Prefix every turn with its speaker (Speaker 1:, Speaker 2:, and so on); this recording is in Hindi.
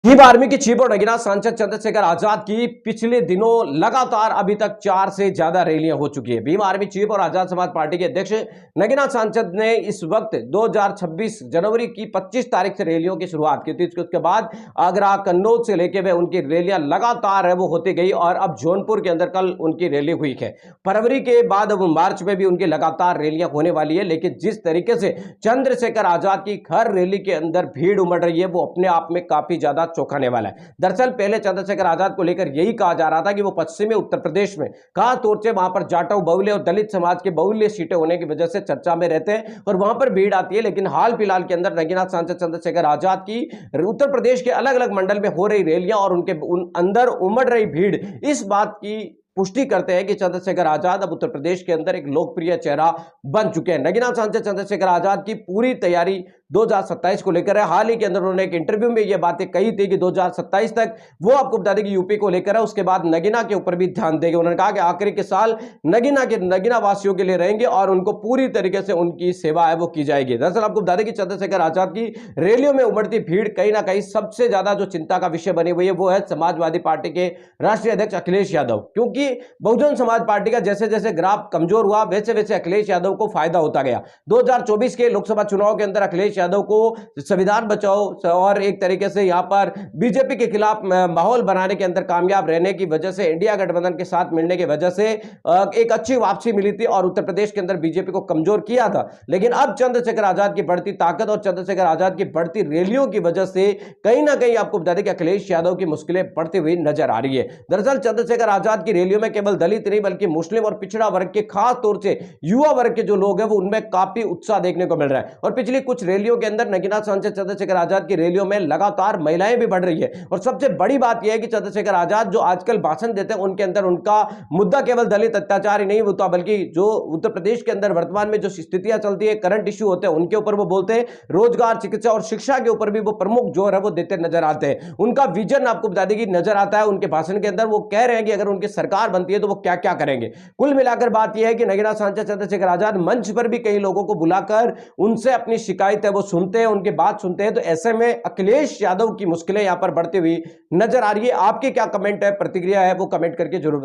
Speaker 1: भीम आर्मी की चीफ और नगीना सांसद चंद्रशेखर आजाद की पिछले दिनों लगातार अभी तक 4 से ज्यादा रैलियां हो चुकी है। भीम आर्मी चीफ और आजाद समाज पार्टी के अध्यक्ष नगीना सांसद ने इस वक्त 2026 जनवरी की 25 तारीख से रैलियों की शुरुआत की थी। उसके बाद आगरा, कन्नौज से लेकर उनकी रैलियां लगातार है वो होती गई और अब जौनपुर के अंदर कल उनकी रैली हुई है। फरवरी के बाद अब मार्च में भी उनकी लगातार रैलियां होने वाली है, लेकिन जिस तरीके से चंद्रशेखर आजाद की हर रैली के अंदर भीड़ उमड़ रही है वो अपने आप में काफी ज्यादा चौंकाने वाला है। दरअसल पहले चंद्रशेखर आजाद को लेकर यही कहा जा रहा था कि वो पश्चिमी उत्तर प्रदेश में खास तौर से वहां पर जाटव बहुल्य और दलित समाज के बहुल्य सीटें होने की वजह से चर्चा में रहते हैं और वहां पर भीड़ आती है। लेकिन हाल फिलहाल के अंदर नगीना सांसद चंद्रशेखर आजाद की उत्तर प्रदेश के अलग अलग मंडल में हो रही रैलियां और उनके अंदर उमड़ रही भीड़ इस बात की पुष्टि करते हैं कि चंद्रशेखर आजाद अब उत्तर प्रदेश के अंदर एक लोकप्रिय चेहरा बन चुके हैं। नगीना सांसद चंद्रशेखर आजाद की पूरी तैयारी 2027 को लेकर है। हाल ही के अंदर उन्होंने एक इंटरव्यू में यह बातें कही थी कि 2027 तक वो आपको बता दें कि यूपी को लेकर है, उसके बाद नगीना के ऊपर भी ध्यान देंगे। उन्होंने कहा कि आखिरी के साल नगीना वासियों के लिए रहेंगे और उनको पूरी तरीके से उनकी सेवा है वो की जाएगी। दरअसल आपको बता दें कि चंद्रशेखर आजाद की रैलियों में उमड़ती भीड़ कहीं ना कहीं सबसे ज्यादा जो चिंता का विषय बनी हुई है वो है समाजवादी पार्टी के राष्ट्रीय अध्यक्ष अखिलेश यादव, क्योंकि बहुजन समाज पार्टी का जैसे जैसे ग्राफ कमजोर हुआ वैसे वैसे अखिलेश यादव को फायदा होता गया। 2024 के लोकसभा चुनाव के अंदर अखिलेश यादव को संविधान बचाओ और एक तरीके से यहां पर बीजेपी के खिलाफ माहौल बनाने के अंदर कामयाब रहने की वजह से, इंडिया गठबंधन के साथ मिलने की वजह से एक अच्छी वापसी मिली थी और उत्तर प्रदेश के अंदर बीजेपी को कमजोर किया था। लेकिन अब चंद्रशेखर आजाद की बढ़ती ताकत और चंद्रशेखर आजाद की बढ़ती रैलियों की वजह से कहीं ना कहीं आपको बता दें कि अखिलेश यादव की मुश्किलें बढ़ती हुई नजर आ रही है। दरअसल चंद्रशेखर आजाद की रैलियों में केवल दलित नहीं बल्कि मुस्लिम और पिछड़ा वर्ग के, खास तौर से युवा वर्ग के जो लोग हैं वो उनमें काफी उत्साह देखने को मिल रहा है। और पिछली कुछ रैलियों के अंदर नगीना सांसद चंद्रशेखर आजाद की रैलियों में लगातार महिलाएं भी बढ़ रही है। और सबसे बड़ी बात यह है कि चंद्रशेखर आजाद जो आजकल भाषण देते हैं उनके अंदर उनका मुद्दा केवल दलित अत्याचार ही नहीं होता, बल्कि जो उत्तर प्रदेश के अंदर वर्तमान में जो स्थितियां चलती है, करंट इश्यू होते हैं, उनके ऊपर वो बोलते हैं। रोजगार, चिकित्सा और शिक्षा के ऊपर भी वो प्रमुख जोर है वो देते नजर आते हैं। उनका विजन आपको बता दें कि नजर आता है उनके भाषण के अंदर। वो कह रहे हैं कि अगर उनकी सरकार बनती है तो वो क्या क्या करेंगे। कुल मिलाकर बात यह है कि नगीना सांसद चंद्रशेखर आजाद मंच पर भी कई लोगों को बुलाकर उनसे अपनी शिकायत है वो सुनते हैं, उनकी बात सुनते हैं। तो ऐसे में अखिलेश यादव की मुश्किलें यहां पर बढ़ती हुई नजर आ रही है। आपके क्या कमेंट है, प्रतिक्रिया है, वो कमेंट करके जरूर